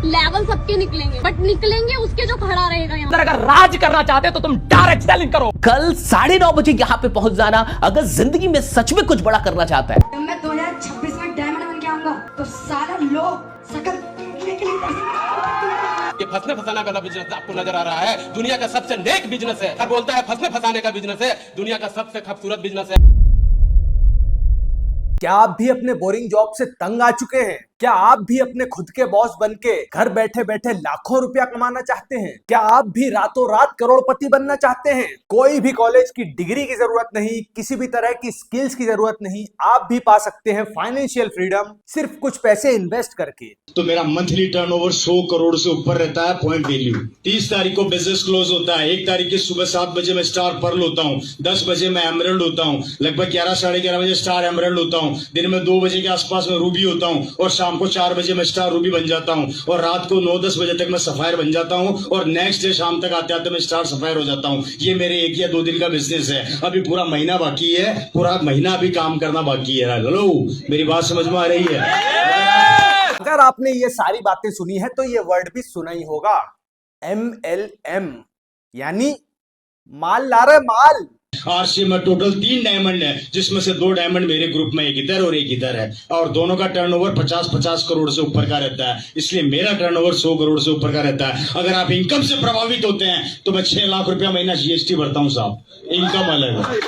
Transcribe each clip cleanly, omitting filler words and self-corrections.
Level सबके निकलेंगे, but निकलेंगे उसके जो खड़ा रहेगा यहाँ। अगर राज करना चाहते हो तो तुम डायरेक्ट सेलिंग करो। कल 9:30 बजे यहाँ पे पहुंच जाना अगर जिंदगी में सच में कुछ बड़ा करना चाहता है। मैं 2026 में डायमंड बन के आऊंगा तो सारा लोग शकल देखने के लिए ये फंसने फंसाने वाला बिजनेस आपको नजर आ रहा है, दुनिया का सबसे नेक बिजनेस है। हर बोलता है फंसने फंसाने का बिजनेस है, दुनिया का सबसे खूबसूरत बिजनेस है। क्या आप भी अपने बोरिंग जॉब से तंग आ चुके हैं? क्या आप भी अपने खुद के बॉस बनके घर बैठे बैठे लाखों रुपया कमाना चाहते हैं? क्या आप भी रातों रात करोड़पति बनना चाहते हैं? कोई भी कॉलेज की डिग्री की जरूरत नहीं, किसी भी तरह की स्किल्स की जरूरत नहीं, आप भी पा सकते हैं फाइनेंशियल फ्रीडम सिर्फ कुछ पैसे इन्वेस्ट करके। तो मेरा मंथली टर्नओवर 100 करोड़ से ऊपर रहता है पॉइंट वैल्यू। 30 तारीख को बिजनेस क्लोज होता है, 1 तारीख की सुबह 7 बजे मैं स्टार पर्ल होता हूँ, 10 बजे मैं एमरल्ड होता हूँ, लगभग 11 साढ़े 11 बजे स्टार एमरल्ड होता हूँ, दिन में 2 बजे के आसपास में रूबी होता हूँ और शाम को 4 बजे मैं स्टार रूबी बन जाता हूँ और रात को 9-10 बजे तक मैं सफायर बन जाता हूँ और नेक्स्ट डे शाम तक आते आते मैं स्टार सफायर हो जाता हूँ। ये मेरे 1 या 2 दिन का बिजनेस है। अभी पूरा महीना बाकी है, पूरा महीना अभी काम करना बाकी है। हेलो, मेरी बात समझ में आ रही है? अगर आपने ये सारी बातें सुनी है तो ये वर्ड भी सुना ही होगा, MLM, यानी माल ला रहे माल। आरसी में टोटल 3 डायमंड है, जिसमें से 2 डायमंड मेरे ग्रुप में, एक इधर और एक इधर है, और दोनों का टर्नओवर 50-50 करोड़ से ऊपर का रहता है। इसलिए मेरा टर्नओवर 100 करोड़ से ऊपर का रहता है। अगर आप इनकम से प्रभावित होते हैं तो मैं 6 लाख रुपया महीना GST भरता हूं साहब, इनकम अलग है।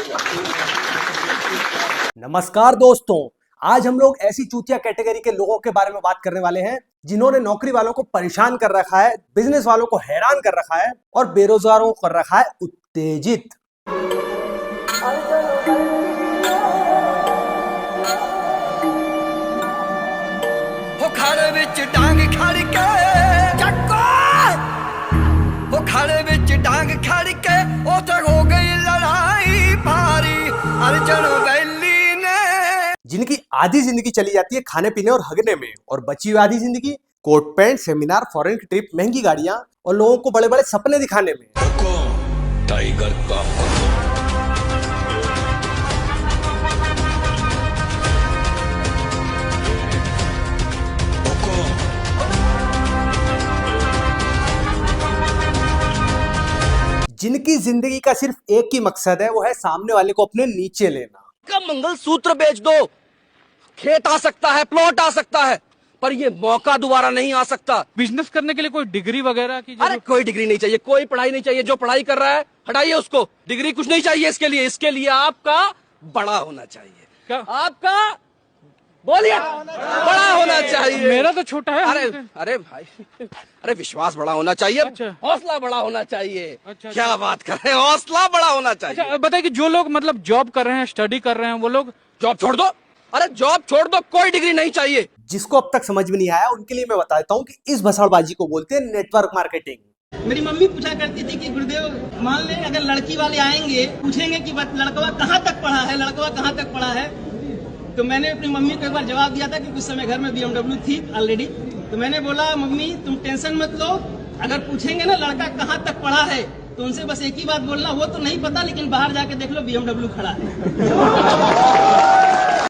नमस्कार दोस्तों, आज हम लोग ऐसी चूतिया कैटेगरी के लोगों के बारे में बात करने वाले हैं जिन्होंने नौकरी वालों को परेशान कर रखा है, बिजनेस वालों को हैरान कर रखा है और बेरोजगारों को कर रखा है उत्तेजित। खाड़े विच डांग खड़ के चक्को, वो खाड़े विच डांग खड़ के उते हो गई लड़ाई भारी अर्जुन वैली ने। जिनकी आधी जिंदगी चली जाती है खाने पीने और हगने में, और बची हुई आधी जिंदगी कोट पैंट, सेमिनार, फॉरेन की ट्रिप, महंगी गाड़ियां और लोगों को बड़े बड़े सपने दिखाने में। टाइगर का जिनकी जिंदगी का सिर्फ एक ही मकसद है, वो है सामने वाले को अपने नीचे लेना। का मंगलसूत्र बेच दो, खेत आ सकता है, प्लॉट आ सकता है, पर ये मौका दोबारा नहीं आ सकता। बिजनेस करने के लिए कोई डिग्री वगैरह की अरे कोई डिग्री नहीं चाहिए, कोई पढ़ाई नहीं चाहिए। जो पढ़ाई कर रहा है हटाइए उसको, डिग्री कुछ नहीं चाहिए इसके लिए। इसके लिए आपका बड़ा होना चाहिए। क्या? आपका बोलिए बड़ा होना चाहिए। मेरा तो छोटा है। अरे भाई, अरे विश्वास बड़ा होना चाहिए। अच्छा। हौसला बड़ा होना चाहिए। अच्छा। क्या बात कर रहे हैं, हौसला बड़ा होना चाहिए। अच्छा बताइए कि जो लोग मतलब जॉब कर रहे हैं, स्टडी कर रहे हैं, वो लोग जॉब छोड़ दो। अरे जॉब छोड़ दो, कोई डिग्री नहीं चाहिए। जिसको अब तक समझ में नहीं आया उनके लिए मैं बता देता हूँ कि इस भसड़बाजी को बोलते हैं नेटवर्क मार्केटिंग। मेरी मम्मी पूछा करती थी कि गुरुदेव मान लें अगर लड़की वाले आएंगे पूछेंगे कि लड़कवा कहाँ तक पढ़ा है, लड़कवा कहाँ तक पढ़ा है, तो मैंने अपनी मम्मी को एक बार जवाब दिया था कि कुछ समय घर में BMW थी ऑलरेडी। तो मैंने बोला मम्मी तुम टेंशन मत लो, अगर पूछेंगे ना लड़का कहाँ तक पढ़ा है तो उनसे बस एक ही बात बोलना, वो तो नहीं पता लेकिन बाहर जाके देख लो BMW खड़ा है।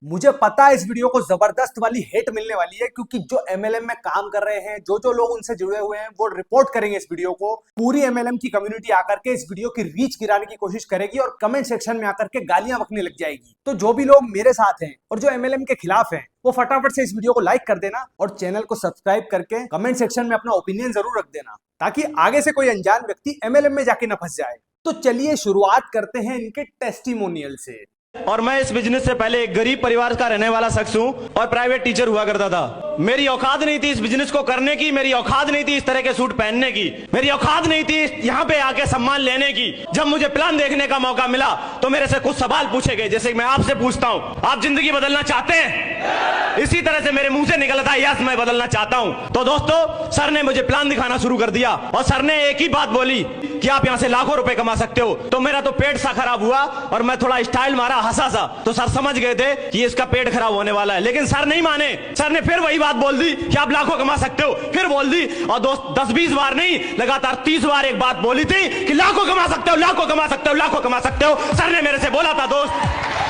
मुझे पता है इस वीडियो को जबरदस्त वाली हेट मिलने वाली है, क्योंकि जो MLM में काम कर रहे हैं, जो लोग उनसे जुड़े हुए हैं, वो रिपोर्ट करेंगे इस वीडियो को। पूरी MLM की कम्युनिटी आकर के इस वीडियो की रीच गिराने की कोशिश करेगी और कमेंट सेक्शन में आकर के गालियां बकने लग जाएगी। तो जो भी लोग मेरे साथ हैं और जो MLM के खिलाफ हैं, वो फटाफट से इस वीडियो को लाइक कर देना और चैनल को सब्सक्राइब करके कमेंट सेक्शन में अपना ओपिनियन जरूर रख देना, ताकि आगे से कोई अनजान व्यक्ति MLM में जाके न फंस जाए। तो चलिए शुरुआत करते हैं इनके टेस्टिमोनियल से। और मैं इस बिजनेस से पहले एक गरीब परिवार का रहने वाला शख्स हूं और प्राइवेट टीचर हुआ करता था। मेरी औकात नहीं थी इस बिजनेस को करने की, मेरी औकात नहीं थी इस तरह के सूट पहनने की, मेरी औकात नहीं थी यहाँ पे आके सम्मान लेने की। जब मुझे प्लान देखने का मौका मिला तो मेरे से कुछ सवाल पूछे गए, जैसे मैं आपसे पूछता हूँ, आप जिंदगी बदलना चाहते हैं? इसी तरह से मेरे मुंह से निकला था, यस मैं बदलना चाहता हूँ। तो दोस्तों, सर ने मुझे प्लान दिखाना शुरू कर दिया और सर ने एक ही बात बोली कि आप यहाँ से लाखों रुपए कमा सकते हो। तो मेरा तो पेट सा खराब हुआ और मैं थोड़ा स्टाइल मारा, हंसा सा, तो सर समझ गए थे कि इसका पेट खराब होने वाला है। लेकिन सर नहीं माने, सर ने फिर वही बात बोल दी कि आप लाखों कमा सकते हो, फिर बोल दी। और दोस्त 10-20 बार नहीं, लगातार 30 बार एक बात बोली थी कि लाखों कमा सकते हो, लाखों कमा सकते हो, लाखों कमा सकते हो। सर ने मेरे से बोला था दोस्त,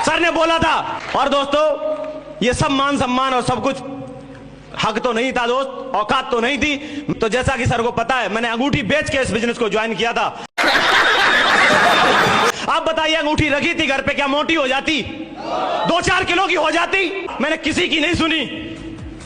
सर ने बोला था। और दोस्तों, ये सब मान सम्मान और सब कुछ हक तो नहीं था दोस्त, औकात तो नहीं थी। तो जैसा कि सर को पता है, मैंने अंगूठी बेच के इस बिजनेस को ज्वाइन किया था। आप बताइए, अंगूठी रखी थी घर पे, क्या मोटी हो जाती? 2-4 किलो की हो जाती? मैंने किसी की नहीं सुनी।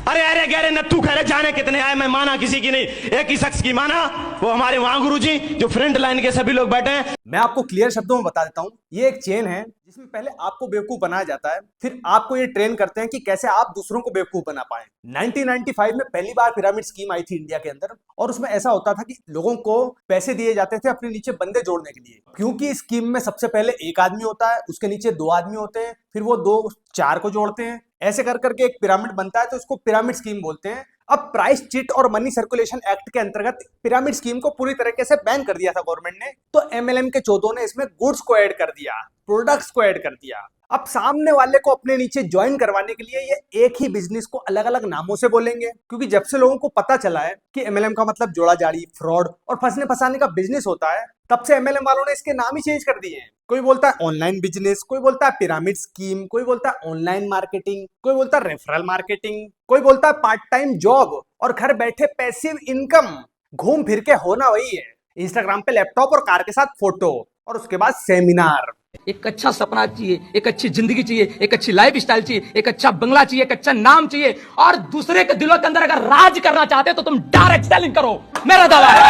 अरे अरे गहरे नत्थू खैरे जाने कितने आए, मैं माना किसी की नहीं, एक ही शख्स की माना, वो हमारे वहां गुरुजी जो फ्रंट लाइन के सभी लोग बैठे हैं। मैं आपको क्लियर शब्दों में बता देता हूँ, ये एक चेन है जिसमें पहले आपको बेवकूफ बनाया जाता है, फिर आपको ये ट्रेन करते हैं कि कैसे आप दूसरों को बेवकूफ बना पाए। 1995 में पहली बार पिरामिड स्कीम आई थी इंडिया के अंदर, और उसमें ऐसा होता था कि लोगों को पैसे दिए जाते थे अपने नीचे बंदे जोड़ने के लिए, क्योंकि इस स्कीम में सबसे पहले एक आदमी होता है, उसके नीचे 2 आदमी होते हैं, फिर वो 2 4 को जोड़ते हैं, ऐसे कर करके एक पिरामिड बनता है, तो उसको पिरामिड स्कीम बोलते हैं। अब प्राइस चिट और मनी सर्कुलेशन एक्ट के अंतर्गत पिरामिड स्कीम को पूरी तरीके से बैन कर दिया था गवर्नमेंट ने, तो एमएलएम के चौधों ने इसमें गुड्स को ऐड कर दिया, प्रोडक्ट्स को ऐड कर दिया। अब सामने वाले को अपने नीचे ज्वाइन करवाने के लिए ये एक ही बिजनेस को अलग अलग नामों से बोलेंगे, क्योंकि जब से लोगों को पता चला है कि एमएलएम का मतलब जोड़ा जाड़ी, फ्रॉड और फंसने फंसाने का बिजनेस होता है, तब से एमएलएम वालों ने इसके नाम ही चेंज कर दिए हैं। कोई बोलता है ऑनलाइन बिजनेस, कोई बोलता है पिरामिड स्कीम, कोई बोलता है ऑनलाइन मार्केटिंग, कोई बोलता है रेफरल मार्केटिंग, कोई बोलता है पार्ट टाइम जॉब और घर बैठे पैसिव इनकम। घूम फिर के होना वही है, इंस्टाग्राम पे लैपटॉप और कार के साथ फोटो, और उसके बाद सेमिनार। एक अच्छा सपना चाहिए, एक अच्छी जिंदगी चाहिए, एक अच्छी लाइफ स्टाइल चाहिए, एक अच्छा बंगला चाहिए, एक अच्छा नाम चाहिए, और दूसरे के दिलों के अंदर अगर राज करना चाहते हो तो तुम डायरेक्ट सेलिंग करो। मेरा दावा है,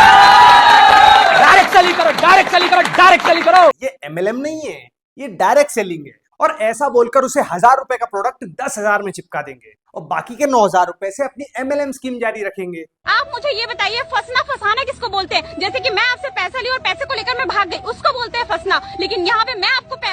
डायरेक्ट सेलिंग करो, डायरेक्ट सेलिंग करो, डायरेक्ट सेलिंग करो। ये एमएलएम नहीं है, ये डायरेक्ट सेलिंग है, और ऐसा बोलकर उसे 1000 रुपए का प्रोडक्ट 10,000 में चिपका देंगे और बाकी के 9,000 रुपए से अपनी एमएलएम स्कीम जारी रखेंगे। आप मुझे ये बताइए, फंसना फंसाना किसको बोलते हैं? जैसे कि मैं आपसे पैसा ली और पैसे को लेकर मैं भाग गई, उसको बोलते हैं फंसना। लेकिन यहाँ पे मैं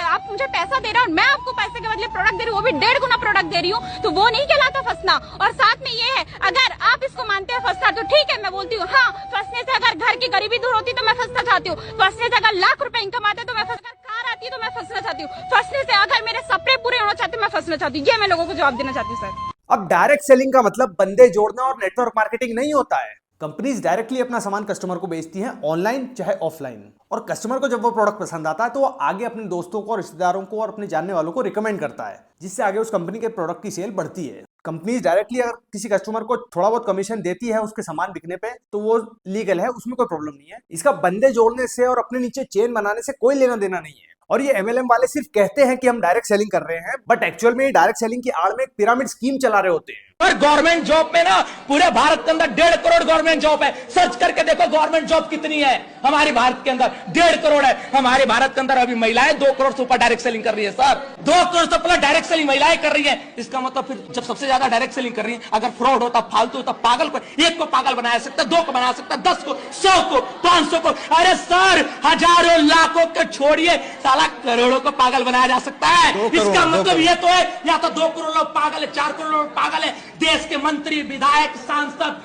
आप मुझे पैसा दे रहा और मैं आपको पैसे के बदले प्रोडक्ट दे रही हूँ, वो भी 1.5 गुना प्रोडक्ट दे रही हूँ, तो वो नहीं कहलाता फंसना। और साथ में ये है, अगर आप इसको मानते हैं फंसना तो ठीक है, मैं बोलती हूँ हाँ, फंसने से अगर घर की गरीबी दूर होती तो मैं फंसना चाहती हूँ, फंसने से अगर लाख रुपए इनकम आते तो मैं फंस, कार आती तो मैं फंसना चाहती हूँ, फंसने से अगर मेरे सपने पूरे होना चाहते मैं फंसना चाहती हूँ। ये मैं लोगों को जवाब देना चाहती हूँ सर। अब डायरेक्ट सेलिंग का मतलब बंदे जोड़ना और नेटवर्क मार्केटिंग नहीं होता है। कंपनीज डायरेक्टली अपना सामान कस्टमर को बेचती हैं, ऑनलाइन चाहे ऑफलाइन, और कस्टमर को जब वो प्रोडक्ट पसंद आता है तो वो आगे अपने दोस्तों को, रिश्तेदारों को और अपने जानने वालों को रिकमेंड करता है, जिससे आगे उस कंपनी के प्रोडक्ट की सेल बढ़ती है। कंपनीज डायरेक्टली अगर किसी कस्टमर को थोड़ा बहुत कमीशन देती है उसके सामान बिकने पे, तो वो लीगल है, उसमें कोई प्रॉब्लम नहीं है। इसका बंदे जोड़ने से और अपने नीचे चेन बनाने से कोई लेना देना नहीं है। और ये एमएलएम वाले सिर्फ कहते हैं कि हम डायरेक्ट सेलिंग कर रहे हैं, बट एक्चुअल में ये डायरेक्ट सेलिंग की आड़ में एक पिरामिड स्कीम चला रहे होते हैं। और गवर्नमेंट जॉब में ना पूरे भारत के अंदर 1.5 करोड़ गवर्नमेंट जॉब है। सर्च करके देखो गवर्नमेंट जॉब कितनी है हमारे भारत के अंदर, 1.5 करोड़ है। हमारे भारत के अंदर अभी महिलाएं 2 करोड़ से ऊपर डायरेक्ट सेलिंग कर रही है सर, 2 करोड़ से ऊपर डायरेक्ट सेलिंग महिलाएं कर रही है। इसका मतलब फिर जब सबसे ज्यादा डायरेक्ट सेलिंग कर रही है, अगर फ्रॉड होता, फालतू होता, पागल को, एक को पागल बनाया सकता, 2 को बना सकता, 10 को, 100 को, 500 को, अरे सर हजारों लाखों को छोड़िए, साला करोड़ों को पागल बनाया जा सकता है। इसका मतलब ये तो है, या तो 2 करोड़ लोग पागल है, 4 करोड़ लोग पागल है, देश के मंत्री, विधायक, सांसद,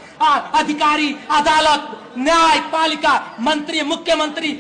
अधिकारी, अदालत, न्यायपालिका, मंत्री, मुख्यमंत्री,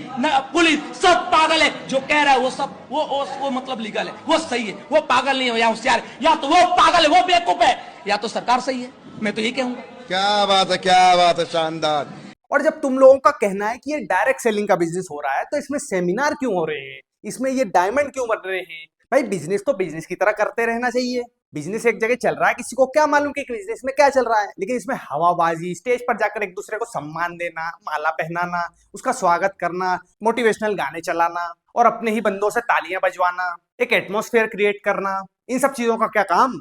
पुलिस, सब पागल है। जो कह रहा है वो सब वो मतलब लीगल है, वो सही है, वो पागल नहीं है या होशियार है, या तो वो पागल है, वो बेवकूफ है, या तो सरकार सही है। मैं तो यही कहूंगा। क्या बात है, क्या बात है, शानदार। और जब तुम लोगों का कहना है कि ये डायरेक्ट सेलिंग का बिजनेस हो रहा है, तो इसमें सेमिनार क्यों हो रहे हैं, इसमें ये डायमंड क्यों बन रहे हैं? भाई बिजनेस तो बिजनेस की तरह करते रहना चाहिए। बिजनेस एक जगह चल रहा है, किसी को क्या मालूम कि बिजनेस में क्या चल रहा है, लेकिन इसमें हवाबाजी, स्टेज पर जाकर एक दूसरे को सम्मान देना, माला पहनाना, उसका स्वागत करना, मोटिवेशनल गाने चलाना और अपने ही बंदों से तालियां बजवाना, एक एटमॉस्फेयर क्रिएट करना, इन सब चीजों का क्या काम?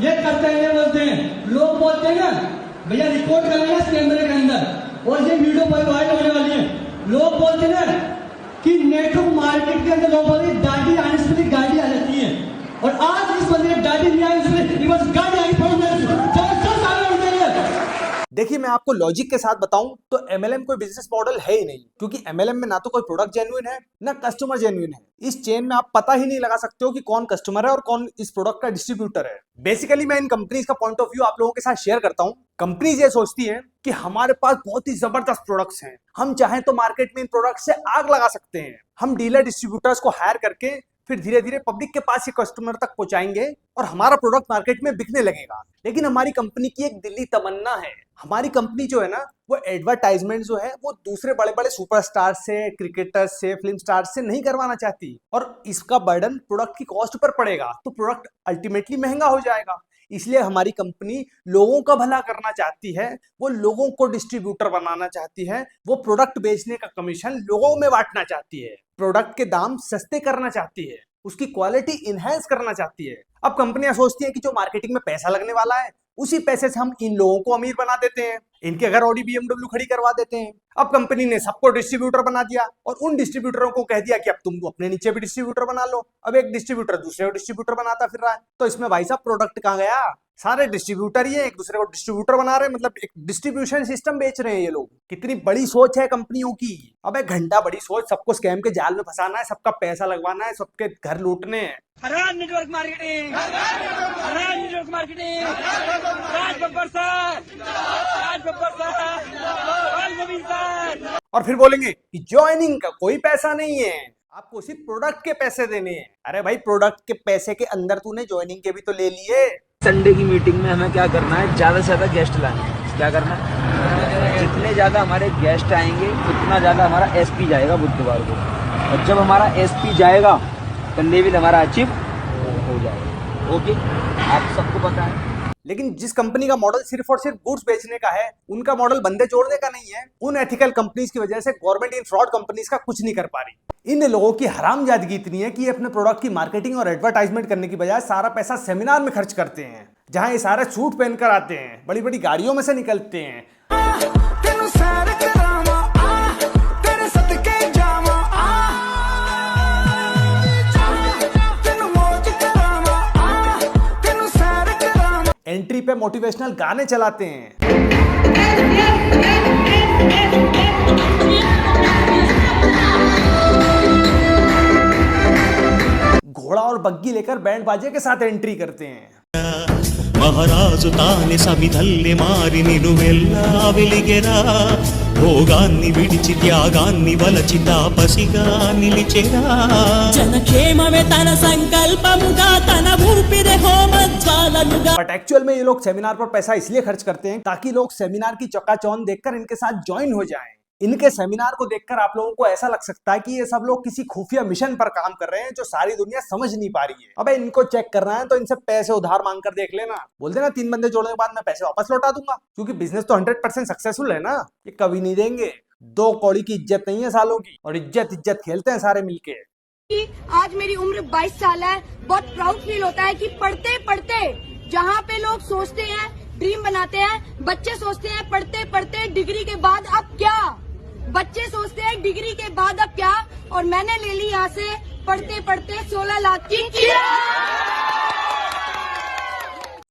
ये करते हैं, बोलते हैं, लोग बोलते हैं ना भैया रिकॉर्ड कर लेना इस कैमरे के अंदर और ये वीडियो वायरल होने वाली है। लोग बोलते हैं ना कि नेटवर्क मार्केट के अंदर लोग बोलते हैं दाढ़ी आने से पहले गाड़ी आ जाती है, और आज इस बंदे ने दाढ़ी नहीं आई, उसने रिवर्स गाड़ी आई। देखिए मैं आपको लॉजिक के साथ बताऊं तो एमएलएम कोई बिजनेस मॉडल है ही नहीं, क्योंकि एमएलएम में ना तो कोई प्रोडक्ट जेन्युइन है ना कस्टमर जेन्युइन है। इस चेन में आप पता ही नहीं लगा सकते हो कि कौन कस्टमर है और कौन इस प्रोडक्ट का डिस्ट्रीब्यूटर है। बेसिकली मैं इन कंपनीज का पॉइंट ऑफ व्यू आप लोगों के साथ शेयर करता हूं। कंपनीज ये सोचती हैं कि हमारे पास बहुत ही जबरदस्त प्रोडक्ट्स हैं, हम चाहें तो मार्केट में इन प्रोडक्ट से आग लगा सकते हैं। हम डीलर डिस्ट्रीब्यूटर्स को हायर करके फिर धीरे धीरे पब्लिक के पास ही कस्टमर तक पहुंचाएंगे और हमारा प्रोडक्ट मार्केट में बिकने लगेगा। लेकिन हमारी कंपनी की एक दिल्ली तमन्ना है, हमारी कंपनी जो है ना वो एडवर्टाइजमेंट जो है वो दूसरे बड़े बड़े सुपरस्टार से, क्रिकेटर्स से, फिल्म स्टार से नहीं करवाना चाहती, और इसका बर्डन प्रोडक्ट की कॉस्ट पर पड़ेगा तो प्रोडक्ट अल्टीमेटली महंगा हो जाएगा। इसलिए हमारी कंपनी लोगों का भला करना चाहती है, वो लोगों को डिस्ट्रीब्यूटर बनाना चाहती है, वो प्रोडक्ट बेचने का कमीशन लोगों में बांटना चाहती है, प्रोडक्ट के दाम सस्ते करना चाहती है, उसकी क्वालिटी इनहेंस करना चाहती है। अब कंपनियां सोचती हैं कि जो मार्केटिंग में पैसा लगने वाला है उसी पैसे से हम इन लोगों को अमीर बना देते हैं, इनके घर ऑडी BMW खड़ी करवा देते हैं। अब कंपनी ने सबको डिस्ट्रीब्यूटर बना दिया और उन डिस्ट्रीब्यूटरों को कह दिया कि अब तुम अपने नीचे भी डिस्ट्रीब्यूटर बना लो। अब एक डिस्ट्रीब्यूटर दूसरे को डिस्ट्रीब्यूटर बनाता फिर रहा है, तो इसमें भाई साहब प्रोडक्ट कहाँ गया? सारे डिस्ट्रीब्यूटर ही एक दूसरे को डिस्ट्रीब्यूटर बना रहे हैं, मतलब एक डिस्ट्रीब्यूशन सिस्टम बेच रहे हैं ये लोग। कितनी बड़ी सोच है कंपनियों की। अब एक घंटा बड़ी सोच, सबको स्कैम के जाल में फंसाना है, सबका पैसा लगवाना है, सबके घर लूटने हैं। हराम नेटवर्क मार्केटिंग, हराम network marketing, Raj Babbar sir, Raj Babbar sir, राज नवीन सर। और फिर बोलेंगे कि ज्वाइनिंग का कोई पैसा नहीं है, आपको सिर्फ प्रोडक्ट के पैसे देने हैं। अरे भाई प्रोडक्ट के पैसे के अंदर तूने ज्वाइनिंग के भी तो ले लिए। संडे की मीटिंग में हमें क्या करना है, ज्यादा से ज्यादा गेस्ट लाने हैं। क्या करना है, जितने ज्यादा हमारे गेस्ट आएंगे उतना ज्यादा हमारा एसपी जाएगा बुधवार को, और जब हमारा एसपी जाएगा तो लेवल हमारा अचीव हो जाएगा। ओके, आप सबको पता है। लेकिन जिस कंपनी का मॉडल सिर्फ और सिर्फ गुड्स बेचने का है, उनका मॉडल बंदे जोड़ने का नहीं है। उन एथिकल कंपनीज की वजह से गवर्नमेंट इन फ्रॉड कंपनीज का कुछ नहीं कर पा रही। इन लोगों की हरामजादगी इतनी है कि ये अपने प्रोडक्ट की मार्केटिंग और एडवर्टाइजमेंट करने की बजाय सारा पैसा सेमिनार में खर्च करते हैं, जहां ये सारे सूट पहनकर आते हैं, बड़ी बड़ी गाड़ियों में से निकलते हैं। एंट्री पे मोटिवेशनल गाने चलाते हैं। घोड़ा और बग्गी लेकर बैंड बाजे के साथ एंट्री करते हैं। మహారాజు తానే సమిధల్లి మారి నిలువెల్లా వెలిగెరా, భోగాన్ని విడిచి త్యాగాన్ని వలచి తాపసిగా నిలిచెరా. జనక్షేమమే తన సంకల్పముగా తన ఊపిరి హోమజ్వాలముగా। बट एक्चुअल में ये लोग सेमिनार पर पैसा इसलिए खर्च करते हैं ताकि लोग सेमिनार की चकाचौंध देखकर इनके साथ ज्वाइन हो जाएं। इनके सेमिनार को देखकर आप लोगों को ऐसा लग सकता है कि ये सब लोग किसी खुफिया मिशन पर काम कर रहे हैं जो सारी दुनिया समझ नहीं पा रही है। अबे इनको चेक करना है तो इनसे पैसे उधार मांग कर देख लेना, बोल देना 3 बंदे जोड़ने के बाद मैं पैसे वापस लौटा दूंगा, क्योंकि बिजनेस तो 100% सक्सेसफुल है ना। ये कभी नहीं देंगे। 2 कौड़ी की इज्जत नहीं है सालों की, और इज्जत खेलते हैं सारे मिलके। आज मेरी उम्र 22 साल है। बहुत प्राउड फील होता है कि पढ़ते पढ़ते जहाँ पे लोग सोचते हैं, ड्रीम बनाते हैं, बच्चे सोचते हैं पढ़ते पढ़ते डिग्री के बाद अब क्या, बच्चे सोचते हैं डिग्री के बाद अब क्या, और मैंने ले ली यहाँ से पढ़ते पढ़ते 16 लाख की।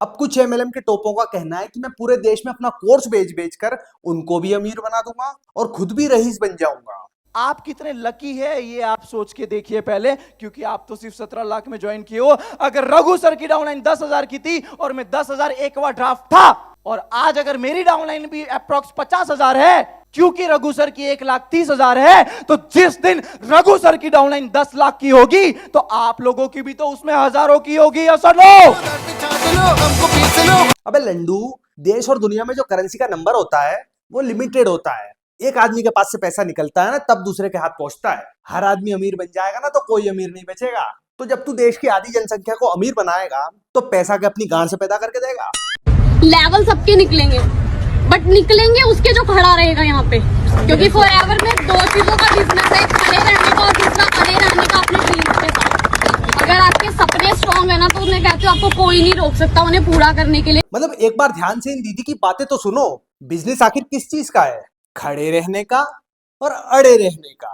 अब कुछ MLM के टोपों का कहना है कि मैं पूरे देश में अपना कोर्स बेच कर उनको भी अमीर बना दूंगा और खुद भी रईस बन जाऊंगा। आप कितने लकी है ये आप सोच के देखिए पहले, क्योंकि आप तो सिर्फ 17 लाख में ज्वाइन किए हो। अगर रघु सर की डाउनलाइन 10,000 की थी और मैं 10,000 एक बार ड्राफ्ट था, और आज अगर मेरी डाउनलाइन भी अप्रॉक्स 50,000 है, क्योंकि रघु सर की 1,30,000 है, तो जिस दिन रघु सर की डाउनलाइन 10 लाख की होगी तो आप लोगों की भी तो उसमें हजारों की होगी। ऐसा लो अबे लंडू, देश और दुनिया में जो करेंसी का नंबर होता है वो लिमिटेड होता है। एक आदमी के पास से पैसा निकलता है ना, तब दूसरे के हाथ पहुंचता है। हर आदमी अमीर बन जाएगा ना तो कोई अमीर नहीं बचेगा। तो जब तू देश की आधी जनसंख्या को अमीर बनाएगा तो पैसा के अपनी गांड से पैदा करके देगा। लेवल सबके निकलेंगे, बट निकलेंगे उसके जो खड़ा रहेगा यहाँ पे, क्योंकि फॉरएवर में 2 चीजों का बिजनेस है, खड़े रहने का और दूसरा खड़े रहने का अपने ड्रीम के साथ। अगर आपके सपने स्ट्रॉन्ग है ना तो उन्हें कहते हो आपको कोई नहीं रोक सकता उन्हें पूरा करने के लिए। मतलब एक बार ध्यान से इन दीदी की बातें तो सुनो। बिजनेस आखिर किस चीज का है? खड़े रहने का और अड़े रहने का।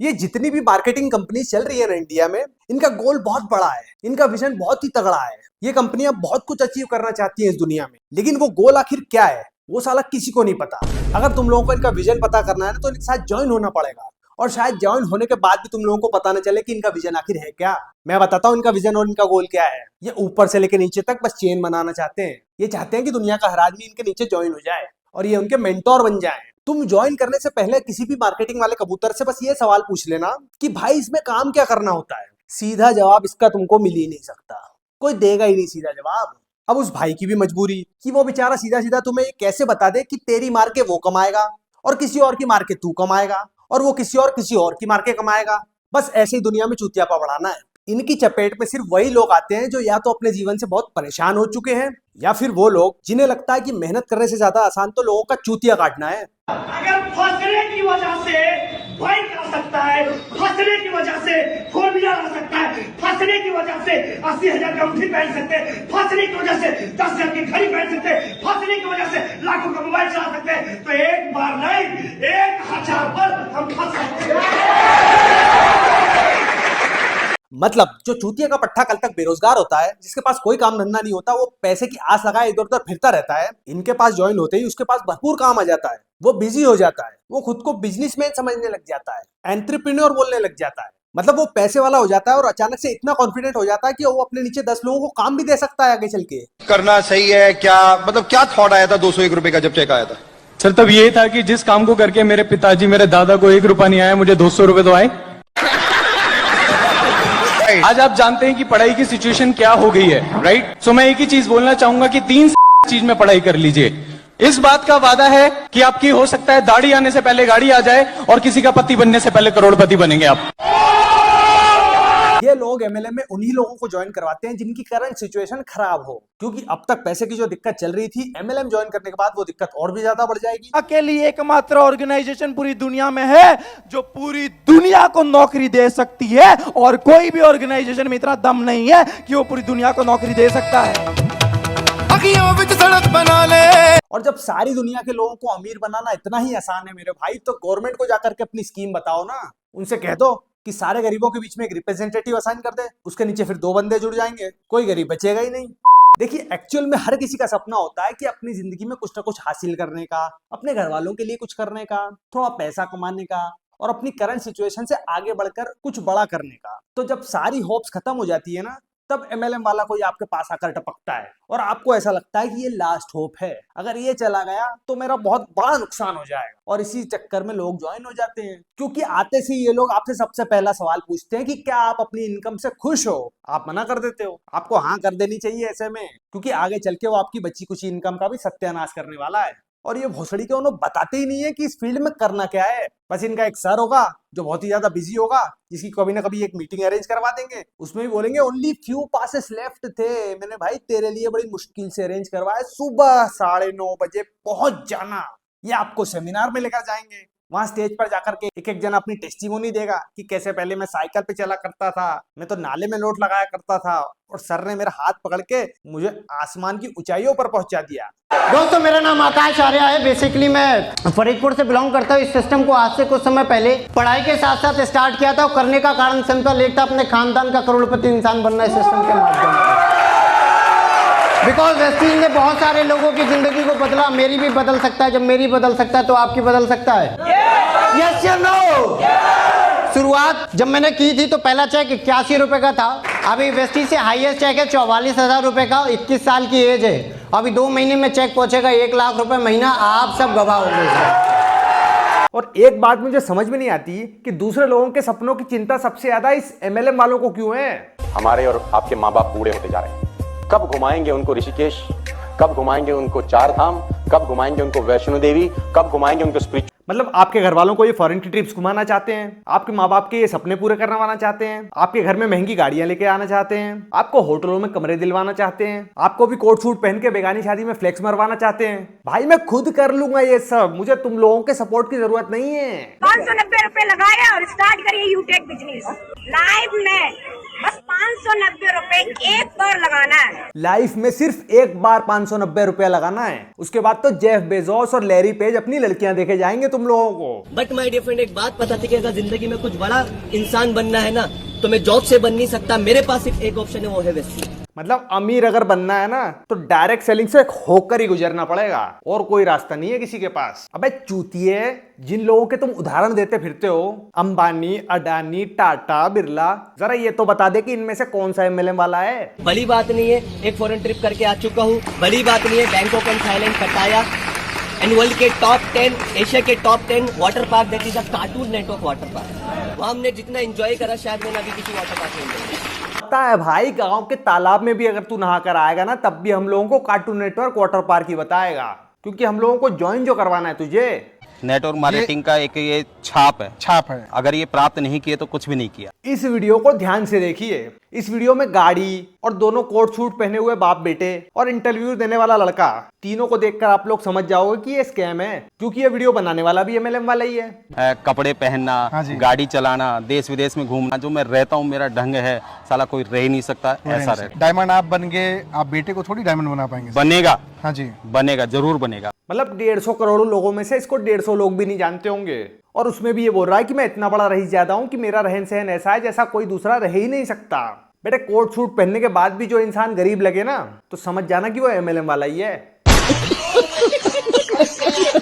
ये जितनी भी मार्केटिंग कंपनी चल रही है ना इंडिया में, इनका गोल बहुत बड़ा है, इनका विजन बहुत ही तगड़ा है। ये कंपनियां बहुत कुछ अचीव करना चाहती हैं इस दुनिया में, लेकिन वो गोल आखिर क्या है वो साला किसी को नहीं पता। अगर तुम लोगों को इनका विजन पता करना है ना तो इनके साथ ज्वाइन होना पड़ेगा, और शायद ज्वाइन होने के बाद भी तुम लोगों को पता न चले कि इनका विजन आखिर है क्या। मैं बताता हूँ इनका विजन और इनका गोल क्या है। ये ऊपर से लेकर नीचे तक बस चेन बनाना चाहते हैं। ये चाहते हैं कि दुनिया का हर आदमी इनके नीचे ज्वाइन हो जाए और ये उनके मेंटोर बन जाए। तुम ज्वाइन करने से पहले किसी भी मार्केटिंग वाले कबूतर से बस ये सवाल पूछ लेना कि भाई इसमें काम क्या करना होता है। सीधा जवाब इसका तुमको मिल ही नहीं सकता, कोई देगा ही नहीं सीधा जवाब। अब उस भाई की भी मजबूरी कि वो बेचारा सीधा सीधा तुम्हें ये कैसे बता दे कि तेरी मार के वो कमाएगा और किसी और की मार के तू कमाएगा और वो किसी और की मार के कमाएगा। बस ऐसे ही दुनिया में चूतियापा बढ़ाना है। इनकी चपेट में सिर्फ वही लोग आते हैं जो या तो अपने जीवन से बहुत परेशान हो चुके हैं या फिर वो लोग जिन्हें लगता है कि मेहनत करने से ज्यादा आसान तो लोगों का चूतिया काटना है। अगर फंसने की वजह से बाइक आ सकता है, फंसने की वजह से 4 व्हीलर आ सकता है, फंसने की वजह से 80,000 का अंगूठी पहन सकते हैं, फंसने की वजह से 10,000 की घड़ी पहन सकते हैं, फंसने की वजह से लाखों का मोबाइल चला सकते हैं, तो एक बार नहीं 1,000 बार हम फंस सकते हैं। मतलब जो चूतिया का पट्टा कल तक बेरोजगार होता है, जिसके पास कोई काम धंधा नहीं होता, वो पैसे की आस लगाए इधर उधर फिरता रहता है, इनके पास ज्वाइन होते ही उसके पास भरपूर काम आ जाता है, वो बिजी हो जाता है, वो खुद को बिजनेसमैन समझने लग जाता है, एंटरप्रेन्योर बोलने लग जाता है, मतलब वो पैसे वाला हो जाता है और अचानक से इतना कॉन्फिडेंट हो जाता है कि वो अपने नीचे 10 लोगों को काम भी दे सकता है आगे चल के। करना सही है क्या, मतलब क्या थॉट आया था 201 रुपए का जब चेक आया था? सर तब ये था कि जिस काम को करके मेरे पिताजी मेरे दादा को 1 रुपया नहीं आया, मुझे 200 रुपए तो आए। आज आप जानते हैं कि पढ़ाई की सिचुएशन क्या हो गई है, राइट? सो मैं एक ही चीज बोलना चाहूंगा कि 3 चीज में पढ़ाई कर लीजिए। इस बात का वादा है कि आपकी हो सकता है दाढ़ी आने से पहले गाड़ी आ जाए और किसी का पति बनने से पहले करोड़पति बनेंगे आप। ये लोग एमएलएम में उन्हीं लोगों को ज्वाइन करवाते हैं जिनकी करंट सिचुएशन खराब हो, क्योंकि अब तक पैसे की जो दिक्कत चल रही थी, एमएलएम ज्वाइन करने के बाद वो दिक्कत और भी ज्यादा बढ़ जाएगी। अकेली एकमात्र ऑर्गेनाइजेशन पूरी दुनिया में है जो पूरी दुनिया को नौकरी दे सकती है, और कोई भी ऑर्गेनाइजेशन में इतना दम नहीं है कि वो पूरी दुनिया को नौकरी दे सकता है। सड़क बना ले। और जब सारी दुनिया के लोगों को अमीर बनाना इतना ही आसान है मेरे भाई, तो गवर्नमेंट को जाकर के अपनी स्कीम बताओ ना, उनसे कह दो कि सारे गरीबों के बीच में एक रिप्रेजेंटेटिव असाइन कर दे, उसके नीचे फिर 2 बंदे जुड़ जाएंगे, कोई गरीब बचेगा ही नहीं। देखिए एक्चुअल में हर किसी का सपना होता है कि अपनी जिंदगी में कुछ ना कुछ हासिल करने का, अपने घर वालों के लिए कुछ करने का, थोड़ा पैसा कमाने का और अपनी करंट सिचुएशन से आगे बढ़कर कुछ बड़ा करने का। तो जब सारी होप्स खत्म हो जाती है ना, तब एमएलएम वाला कोई आपके पास आकर टपकता है और आपको ऐसा लगता है कि ये लास्ट होप है, अगर ये चला गया तो मेरा बहुत बड़ा नुकसान हो जाएगा, और इसी चक्कर में लोग ज्वाइन हो जाते हैं। क्योंकि आते से ये लोग आपसे सबसे पहला सवाल पूछते हैं कि क्या आप अपनी इनकम से खुश हो? आप मना कर देते हो, आपको हाँ कर देनी चाहिए ऐसे में, क्योंकि आगे चल के वो आपकी बची कुछ इनकम का भी सत्यानाश करने वाला है। और ये भोसड़ी के उन्होंने बताते ही नहीं है कि इस फील्ड में करना क्या है। बस इनका एक सर होगा जो बहुत ही ज्यादा बिजी होगा, जिसकी कभी ना कभी एक मीटिंग अरेंज करवा देंगे, उसमें भी बोलेंगे ओनली फ्यू पासेस लेफ्ट थे, मैंने भाई तेरे लिए बड़ी मुश्किल से अरेंज करवाया, सुबह 9:30 बजे पहुंच जाना। ये आपको सेमिनार में लेकर जाएंगे, वहां स्टेज पर जाकर के एक एक जना अपनी टेस्टिमोनी देगा कि कैसे पहले मैं साइकिल पे चला करता था, मैं तो नाले में लोट लगाया करता था और सर ने मेरा हाथ पकड़ के मुझे आसमान की ऊंचाइयों पर पहुंचा दिया। दोस्तों मेरा नाम आकाश आर्य है। बेसिकली मैं फरीदपुर से बिलोंग करता हूँ। इस सिस्टम को आज से कुछ समय पहले पढ़ाई के साथ साथ स्टार्ट किया था, और करने का कारण सिंपल एक था, अपने खानदान का करोड़पति इंसान बनना इस सिस्टम के माध्यम से। बिकॉज वेस्टीज ने बहुत सारे लोगों की जिंदगी को बदला, मेरी भी बदल सकता है। जब मेरी बदल सकता है तो आपकी बदल सकता है। यस या नो? शुरुआत जब मैंने की थी तो पहला चेक 81 रुपए का था। अभी वेस्टीज से हाईएस्ट चेक है 44,000 रुपए का। 21 साल की एज है। अभी 2 महीने में चेक पहुंचेगा 1 लाख रुपए महीना। आप सब गवाह होंगे। और एक बात मुझे समझ में नहीं आती कि दूसरे लोगों के सपनों की चिंता सबसे ज्यादा इस एमएलएम वालों को क्यों है। हमारे और आपके माँ बाप बूढ़े होते जा रहे हैं, कब घुमाएंगे उनको ऋषिकेश, कब घुमाएंगे उनको 4 धाम, कब घुमाएंगे उनको वैष्णो देवी, कब घुमाएंगे उनको स्पिरिचुअल। मतलब आपके घर वालों को ये फॉरेन की ट्रिप्स घुमाना चाहते हैं, आपके माँ बाप के ये सपने पूरे करवाना चाहते हैं, आपके घर में महंगी गाड़ियां लेके आना चाहते हैं, आपको होटलों में कमरे दिलवाना चाहते हैं, आपको भी कोट सूट पहन के बेगानी शादी में फ्लेक्स मरवाना चाहते हैं। भाई मैं खुद कर लूंगा ये सब, मुझे तुम लोगों के सपोर्ट की जरूरत नहीं है। 590 रुपए लगाया और स्टार्ट करिए यूटेक बिजनेस लाइव में। बस 590 रुपए एक बार लगाना है। लाइफ में सिर्फ एक बार 590 रुपया लगाना है, उसके बाद तो जेफ बेजोस और लैरी पेज अपनी लड़कियां देखे जाएंगे तुम लोगों को। बट माय डियर फ्रेंड, एक बात पता थी कि अगर जिंदगी में कुछ बड़ा इंसान बनना है ना, तो मैं जॉब से बन नहीं सकता। मेरे पास सिर्फ एक ऑप्शन है, वो है वेस्टी। मतलब अमीर अगर बनना है ना तो डायरेक्ट सेलिंग से होकर ही गुजरना पड़ेगा, और कोई रास्ता नहीं है किसी के पास। अबे चूतिए, जिन लोगों के तुम उदाहरण देते फिरते हो, अंबानी, अडानी, टाटा, बिरला, जरा ये तो बता दे कि इनमें से कौन सा एमएलएम वाला है। बड़ी बात नहीं है, एक फॉरेन ट्रिप करके आ चुका हूँ। बड़ी बात नहीं है, बैंकॉक एंड थाईलैंड, पटाया एंड वर्ल्ड के टॉप 10, एशिया के top 10 water park, that is a cartoon network water park. वहाँ हमने जितना एंजॉय करा शायद मैंने अभी किसी वाटर पार्क में एंजॉय। पता है भाई, गांव के तालाब में भी अगर तू नहा कर आएगा ना, तब भी हम लोगों को कार्टून नेटवर्क वाटर पार्क ही बताएगा, क्योंकि हम लोगों को ज्वाइन जो करवाना है तुझे, नेटवर्क मार्केटिंग का एक ये छाप है। अगर ये प्राप्त नहीं किए तो कुछ भी नहीं किया। इस वीडियो को ध्यान से देखिए। इस वीडियो में गाड़ी और दोनों कोट सूट पहने हुए बाप बेटे और इंटरव्यू देने वाला लड़का, तीनों को देखकर आप लोग समझ जाओगे कि ये स्कैम है, क्योंकि ये वीडियो बनाने वाला भी MLM वाला ही है। कपड़े पहनना, गाड़ी चलाना, देश विदेश में घूमना, जो मैं रहता हूँ मेरा ढंग है, साला कोई रह ही नहीं सकता ऐसा रहे। डायमंड आप बन गए, आप बेटे को थोड़ी डायमंड बना पाएंगे। बनेगा, हाँ जी बनेगा, जरूर बनेगा। मतलब 150 करोड़ लोगों में से इसको 150 लोग भी नहीं जानते होंगे, और उसमें भी ये बोल रहा है कि मैं इतना बड़ा रईस ज्यादा हूं कि मेरा रहन सहन ऐसा है जैसा कोई दूसरा रह ही नहीं सकता। बेटे कोट सूट पहनने के बाद भी जो इंसान गरीब लगे ना, तो समझ जाना कि वो MLM वाला ही है।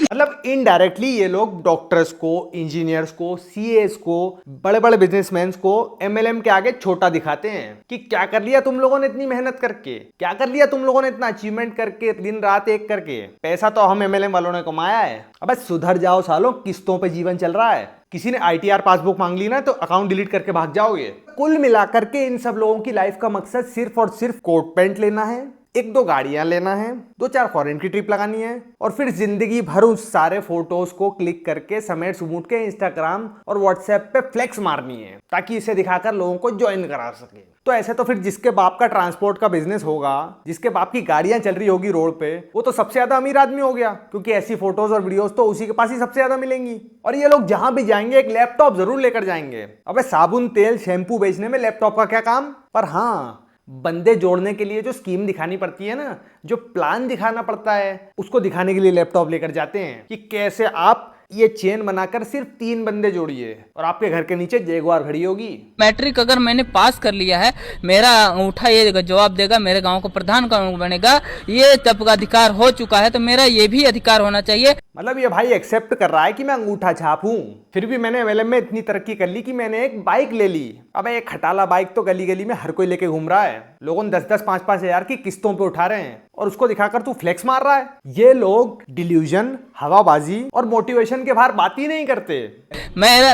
मतलब इनडायरेक्टली ये लोग डॉक्टर्स को, इंजीनियर्स को, CAs को, बड़े बड़े बिजनेसमैन को MLM के आगे छोटा दिखाते हैं कि क्या कर लिया तुम लोगों ने इतनी मेहनत करके, क्या कर लिया तुम लोगों ने इतना अचीवमेंट करके, दिन रात एक करके, पैसा तो हम MLM वालों ने कमाया है। अबे सुधर जाओ सालों, किस्तों पे जीवन चल रहा है। किसी ने ITR पासबुक मांग ली ना तो अकाउंट डिलीट करके भाग जाओगे। कुल मिलाकर के इन सब लोगों की लाइफ का मकसद सिर्फ और सिर्फ कोट पैंट लेना है, 1-2 गाड़ियां लेना है, 2-4 फॉरेन की ट्रिप लगानी है, और फिर जिंदगी भर उस सारे फोटोज को क्लिक करके समेट सुमूट के इंस्टाग्राम और व्हाट्सएप पे फ्लेक्स मारनी है, ताकि इसे दिखाकर लोगों को ज्वाइन करा सके। तो ऐसे तो फिर जिसके बाप का ट्रांसपोर्ट का बिजनेस होगा, जिसके बाप की गाड़ियां चल रही होगी रोड पे, वो तो सबसे ज्यादा अमीर आदमी हो गया, क्योंकि ऐसी फोटोज और वीडियोस तो उसी के पास ही सबसे ज्यादा मिलेंगी। और ये लोग जहां भी जाएंगे एक लैपटॉप जरूर लेकर जाएंगे। अबे साबुन, तेल, शैम्पू बेचने में लैपटॉप का क्या काम? पर हाँ, बंदे जोड़ने के लिए जो स्कीम दिखानी पड़ती है ना, जो प्लान दिखाना पड़ता है, उसको दिखाने के लिए लैपटॉप लेकर जाते हैं कि कैसे आप ये चेन बनाकर सिर्फ 3 बंदे जोड़िए और आपके घर के नीचे जैगुआर खड़ी होगी। मैट्रिक अगर मैंने पास कर लिया है, मेरा अंगूठा ये जवाब देगा, मेरे गांव को प्रधान कौन बनेगा, ये तब का अधिकार हो चुका है, तो मेरा ये भी अधिकार होना चाहिए। मतलब ये भाई एक्सेप्ट कर रहा है कि मैं अंगूठा छाप हूं, फिर भी मैंने MLM में इतनी तरक्की कर ली कि मैंने एक बाइक ले ली। अब एक खटाला बाइक तो गली गली में हर कोई लेके घूम रहा है, लोगों 10-10, 5-5 हजार की किस्तों पे उठा रहे हैं, और उसको दिखाकर तू फ्लेक्स मार रहा है। ये लोग डिल्यूजन, हवाबाजी और मोटिवेशन के बाहर बात ही नहीं करते।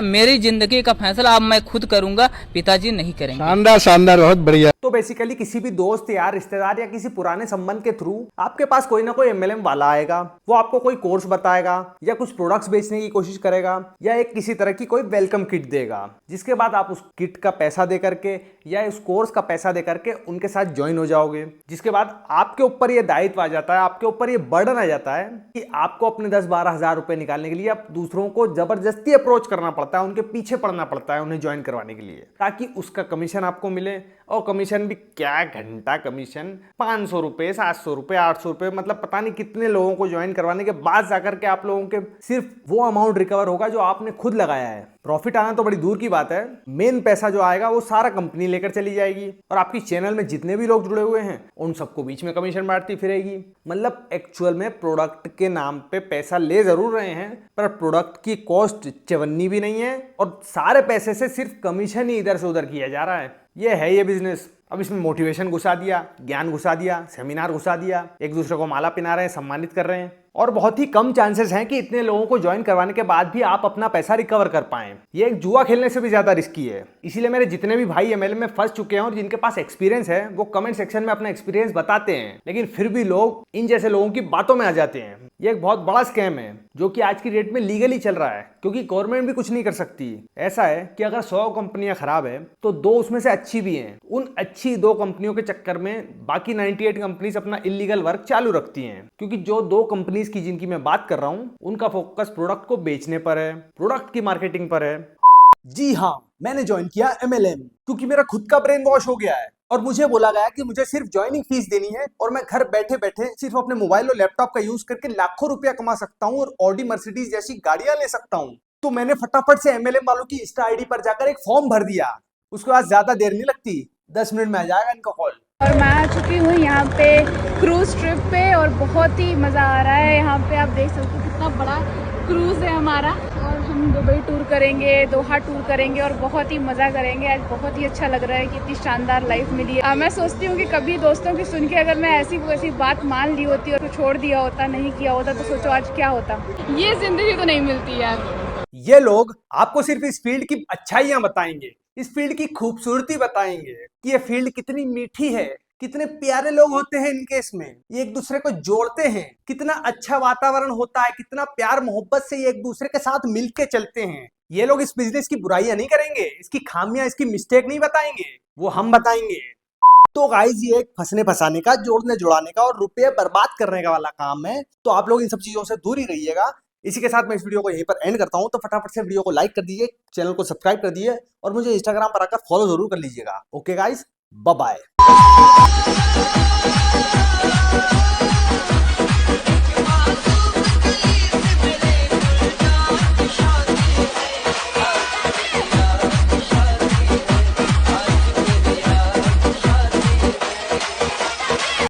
मेरी जिंदगी का फैसला अब मैं खुद करूंगा, पिताजी नहीं करेंगे। शानदार शानदार, बहुत बढ़िया। तो बेसिकली किसी भी दोस्त यार, रिश्तेदार या किसी पुराने संबंध के थ्रू आपके पास कोई ना कोई MLM वाला आएगा, वो आपको कोई कोर्स बताएगा या कुछ प्रोडक्ट्स बेचने की कोशिश करेगा, या एक किसी तरह की कोई वेलकम किट देगा, जिसके बाद आप उस किट का पैसा दे करके या उस कोर्स का पैसा दे करके उनके साथ ज्वाइन हो जाओगे। जिसके बाद आपके ऊपर ये दायित्व आ जाता है, आपके ऊपर ये बर्डन आ जाता है कि आपको अपने 10-12 हजार रुपए निकालने के लिए आप दूसरों को जबरदस्ती अप्रोच करना पड़ता है, उनके पीछे पड़ना पड़ता है उन्हें ज्वाइन करवाने के लिए, ताकि उसका कमीशन आपको मिले। और कमीशन भी क्या घंटा कमीशन, 500 रुपए, 700 रुपए, 800 रुपए, मतलब पता नहीं कितने लोगों को ज्वाइन करवाने के बाद जाकर के आप लोगों के सिर्फ वो अमाउंट रिकवर होगा जो आपने खुद लगाया है। प्रॉफिट आना तो बड़ी दूर की बात है, मेन पैसा जो आएगा वो सारा कंपनी लेकर चली जाएगी, और आपकी चैनल में जितने भी लोग जुड़े हुए हैं उन सबको बीच में कमीशन बांटती फिरेगी। मतलब एक्चुअल में प्रोडक्ट के नाम पे पैसा ले जरूर रहे हैं, पर प्रोडक्ट की कॉस्ट चवन्नी भी नहीं है, और सारे पैसे से सिर्फ कमीशन ही इधर से उधर किया जा रहा है। ये है ये बिजनेस। अब इसमें मोटिवेशन घुसा दिया, ज्ञान घुसा दिया, सेमिनार घुसा दिया, एक दूसरे को माला पिना रहे हैं, सम्मानित कर रहे हैं, और बहुत ही कम चांसेस हैं कि इतने लोगों को ज्वाइन करवाने के बाद भी आप अपना पैसा रिकवर कर पाएं। ये एक जुआ खेलने से भी ज्यादा रिस्की है। इसीलिए मेरे जितने भी भाई MLM में फंस चुके हैं और जिनके पास एक्सपीरियंस है, वो कमेंट सेक्शन में अपना एक्सपीरियंस बताते हैं, लेकिन फिर भी लोग इन जैसे लोगों की बातों में आ जाते हैं। ये एक बहुत बड़ा स्कैम है जो कि आज की डेट में लीगली चल रहा है, क्योंकि गवर्नमेंट भी कुछ नहीं कर सकती। ऐसा है कि अगर 100 कंपनियां खराब है तो 2 उसमें से अच्छी भी हैं। उन अच्छी 2 कंपनियों के चक्कर में बाकी 98 कंपनीज अपना इलीगल वर्क चालू रखती हैं, क्योंकि जो 2 कंपनीज की जिनकी मैं बात कर रहा हूं उनका फोकस प्रोडक्ट को बेचने पर है, प्रोडक्ट की मार्केटिंग पर है। जी हाँ, मैंने ज्वाइन किया MLM क्योंकि मेरा खुद का ब्रेन वॉश हो गया है, और मुझे बोला गया कि मुझे सिर्फ ज्वाइनिंग फीस देनी है और मैं घर बैठे बैठे सिर्फ अपने मोबाइल और लैपटॉप का यूज करके लाखों रुपया कमा सकता हूँ और ऑडी मर्सिडीज जैसी गाड़ियां ले सकता हूँ। तो मैंने फटाफट से MLM वालों की इंस्टा ID पर जाकर एक फॉर्म भर दिया। उसके बाद ज्यादा देर नहीं लगती, 10 मिनट में आ जाएगा इनका कॉल। और मैं आ चुकी हूँ यहाँ पे क्रूज ट्रिप पे, और बहुत ही मज़ा आ रहा है। यहाँ पे आप देख सकते हो कितना बड़ा क्रूज है हमारा, और हम दुबई टूर करेंगे, दोहा टूर करेंगे, और बहुत ही मज़ा करेंगे। आज बहुत ही अच्छा लग रहा है कि इतनी शानदार लाइफ मिली है। मैं सोचती हूँ कि कभी दोस्तों की सुन के अगर मैं ऐसी वैसी बात मान ली होती और छोड़ दिया होता, नहीं किया होता, तो सोचो आज क्या होता। ये जिंदगी तो नहीं मिलती यार। ये लोग आपको सिर्फ इस फील्ड की अच्छाइयां बताएंगे, इस फील्ड की खूबसूरती बताएंगे कि ये फील्ड कितनी मीठी है, कितने प्यारे लोग होते हैं इनके इसमें, ये एक दूसरे को जोड़ते हैं, कितना अच्छा वातावरण होता है, कितना प्यार मोहब्बत से ये एक दूसरे के साथ मिलके चलते हैं। ये लोग इस बिजनेस की बुराइयां नहीं करेंगे, इसकी खामियां, इसकी मिस्टेक नहीं बताएंगे, वो हम बताएंगे। तो गाइस ये एक फंसने फंसाने का, जोड़ने जुड़ाने का और रुपये बर्बाद करने का वाला काम है। तो आप लोग इन सब चीजों से दूर ही रहिएगा। इसी के साथ मैं इस वीडियो को यहीं पर एंड करता हूं। तो फटाफट से वीडियो को लाइक कर दीजिए, चैनल को सब्सक्राइब कर दीजिए और मुझे इंस्टाग्राम पर आकर फॉलो जरूर कर लीजिएगा। Okay guys, bye bye.